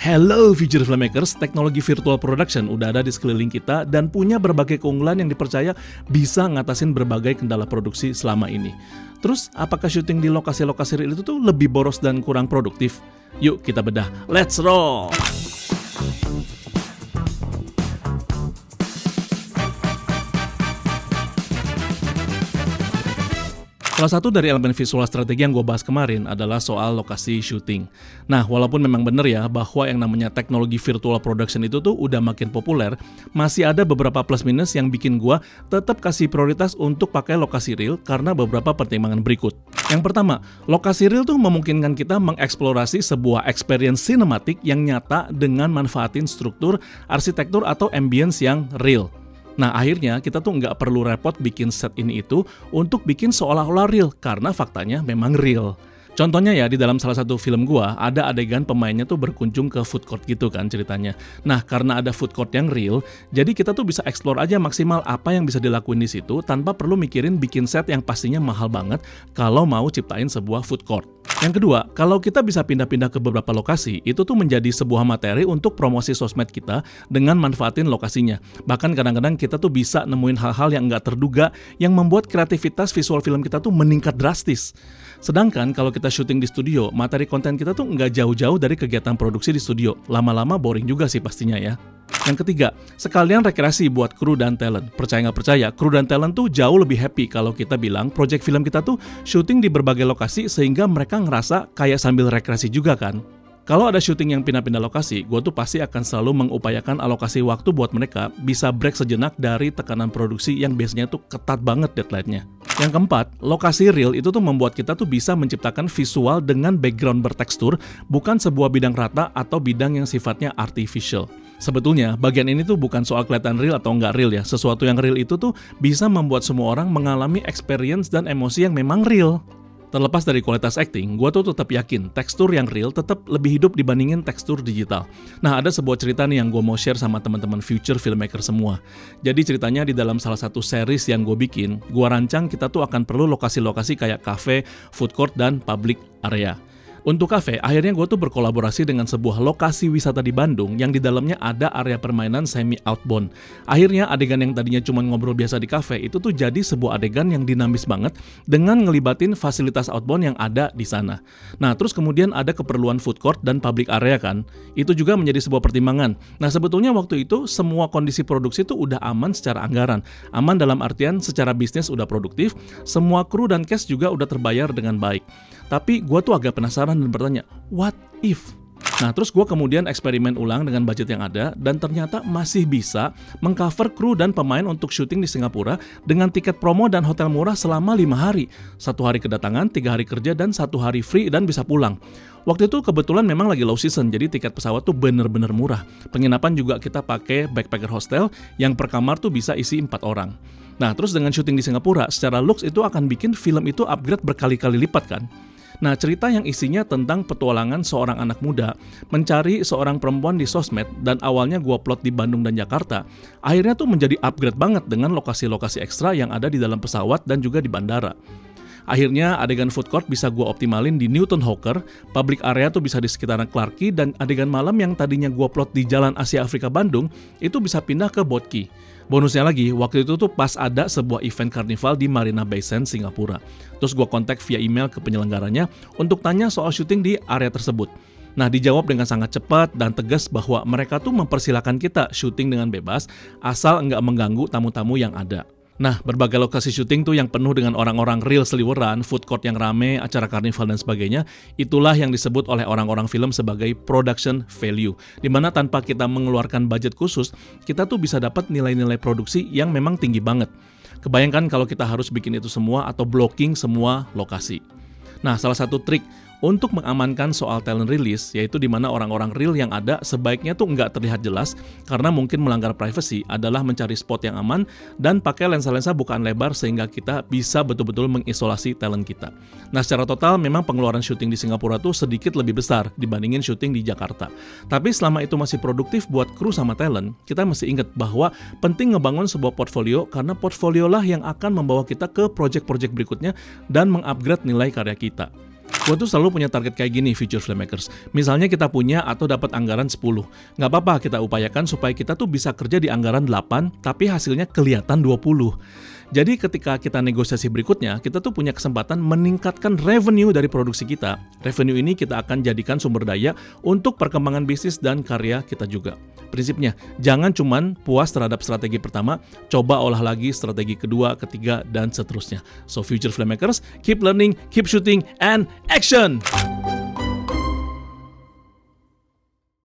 Hello future filmmakers, teknologi virtual production udah ada di sekeliling kita dan punya berbagai keunggulan yang dipercaya bisa ngatasin berbagai kendala produksi selama ini. Terus, apakah syuting di lokasi-lokasi real itu tuh lebih boros dan kurang produktif? Yuk kita bedah, let's roll! Salah satu dari elemen visual strategi yang gue bahas kemarin adalah soal lokasi syuting. Nah, walaupun memang bener ya bahwa yang namanya teknologi virtual production itu tuh udah makin populer, masih ada beberapa plus minus yang bikin gue tetap kasih prioritas untuk pakai lokasi real karena beberapa pertimbangan berikut. Yang pertama, lokasi real tuh memungkinkan kita mengeksplorasi sebuah experience sinematik yang nyata dengan manfaatin struktur, arsitektur, atau ambience yang real. Nah, akhirnya kita tuh nggak perlu repot bikin set ini itu untuk bikin seolah-olah real, karena faktanya memang real. Contohnya ya, di dalam salah satu film gua, ada adegan pemainnya tuh berkunjung ke food court gitu kan ceritanya. Nah, karena ada food court yang real, jadi kita tuh bisa explore aja maksimal apa yang bisa dilakuin di situ tanpa perlu mikirin bikin set yang pastinya mahal banget kalau mau ciptain sebuah food court. Yang kedua, kalau kita bisa pindah-pindah ke beberapa lokasi, itu tuh menjadi sebuah materi untuk promosi sosmed kita dengan manfaatin lokasinya. Bahkan kadang-kadang kita tuh bisa nemuin hal-hal yang nggak terduga yang membuat kreativitas visual film kita tuh meningkat drastis. Sedangkan kalau kita syuting di studio, materi konten kita tuh nggak jauh-jauh dari kegiatan produksi di studio. Lama-lama boring juga sih pastinya ya. Yang ketiga, sekalian rekreasi buat kru dan talent. Percaya nggak percaya, kru dan talent tuh jauh lebih happy kalau kita bilang project film kita tuh syuting di berbagai lokasi sehingga mereka ngerasa kayak sambil rekreasi juga kan. Kalau ada syuting yang pindah-pindah lokasi, gue tuh pasti akan selalu mengupayakan alokasi waktu buat mereka bisa break sejenak dari tekanan produksi yang biasanya tuh ketat banget deadline-nya. Yang keempat, lokasi real itu tuh membuat kita tuh bisa menciptakan visual dengan background bertekstur, bukan sebuah bidang rata atau bidang yang sifatnya artificial. Sebetulnya, bagian ini tuh bukan soal kelihatan real atau nggak real ya. Sesuatu yang real itu tuh bisa membuat semua orang mengalami experience dan emosi yang memang real. Terlepas dari kualitas acting, gue tuh tetap yakin tekstur yang real tetap lebih hidup dibandingin tekstur digital. Nah, ada sebuah cerita nih yang gue mau share sama teman-teman future filmmaker semua. Jadi ceritanya di dalam salah satu series yang gue bikin, gue rancang kita tuh akan perlu lokasi-lokasi kayak cafe, food court, dan public area. Untuk kafe, akhirnya gue tuh berkolaborasi dengan sebuah lokasi wisata di Bandung yang di dalamnya ada area permainan semi outbound. Akhirnya adegan yang tadinya cuma ngobrol biasa di kafe itu tuh jadi sebuah adegan yang dinamis banget dengan ngelibatin fasilitas outbound yang ada di sana. Nah, terus kemudian ada keperluan food court dan public area kan. Itu juga menjadi sebuah pertimbangan. Nah, sebetulnya waktu itu semua kondisi produksi tuh udah aman secara anggaran. Aman dalam artian secara bisnis udah produktif, semua kru dan cast juga udah terbayar dengan baik. Tapi gue tuh agak penasaran dan bertanya, what if? Nah, terus gue kemudian eksperimen ulang dengan budget yang ada dan ternyata masih bisa mengcover kru dan pemain untuk syuting di Singapura dengan tiket promo dan hotel murah selama 5 hari. 1 hari kedatangan, 3 hari kerja, dan 1 hari free dan bisa pulang. Waktu itu kebetulan memang lagi low season, jadi tiket pesawat tuh bener-bener murah. Penginapan juga kita pakai backpacker hostel yang per kamar tuh bisa isi 4 orang. Nah, terus dengan syuting di Singapura, secara looks itu akan bikin film itu upgrade berkali-kali lipat kan? Nah, cerita yang isinya tentang petualangan seorang anak muda mencari seorang perempuan di sosmed dan awalnya gua plot di Bandung dan Jakarta, akhirnya tuh menjadi upgrade banget dengan lokasi-lokasi ekstra yang ada di dalam pesawat dan juga di bandara. Akhirnya adegan food court bisa gua optimalin di Newton Hawker, public area tuh bisa di sekitaran Clarke Quay, dan adegan malam yang tadinya gua plot di Jalan Asia Afrika Bandung itu bisa pindah ke Boat Quay. Bonusnya lagi, waktu itu tuh pas ada sebuah event karnival di Marina Bay Sands, Singapura. Terus gua kontak via email ke penyelenggaranya untuk tanya soal syuting di area tersebut. Nah, dijawab dengan sangat cepat dan tegas bahwa mereka tuh mempersilahkan kita syuting dengan bebas asal nggak mengganggu tamu-tamu yang ada. Nah, berbagai lokasi syuting tuh yang penuh dengan orang-orang real seliweran, food court yang rame, acara karnival dan sebagainya, itulah yang disebut oleh orang-orang film sebagai production value. Dimana tanpa kita mengeluarkan budget khusus, kita tuh bisa dapat nilai-nilai produksi yang memang tinggi banget. Kebayangkan kalau kita harus bikin itu semua atau blocking semua lokasi. Nah, salah satu trik untuk mengamankan soal talent release, yaitu di mana orang-orang real yang ada sebaiknya tuh nggak terlihat jelas karena mungkin melanggar privacy, adalah mencari spot yang aman dan pakai lensa-lensa bukaan lebar sehingga kita bisa betul-betul mengisolasi talent kita. Nah, secara total memang pengeluaran syuting di Singapura tuh sedikit lebih besar dibandingin syuting di Jakarta. Tapi selama itu masih produktif buat kru sama talent, kita mesti ingat bahwa penting ngebangun sebuah portfolio karena portfolio lah yang akan membawa kita ke project-project berikutnya dan mengupgrade nilai karya kita. Gue tuh selalu punya target kayak gini, Future Filmmakers. Misalnya kita punya atau dapat anggaran 10. Nggak apa-apa kita upayakan supaya kita tuh bisa kerja di anggaran 8, tapi hasilnya kelihatan 20. Jadi ketika kita negosiasi berikutnya, kita tuh punya kesempatan meningkatkan revenue dari produksi kita. Revenue ini kita akan jadikan sumber daya untuk perkembangan bisnis dan karya kita juga. Prinsipnya, jangan cuman puas terhadap strategi pertama, coba olah lagi strategi kedua, ketiga, dan seterusnya. So Future Filmmakers, keep learning, keep shooting, and action!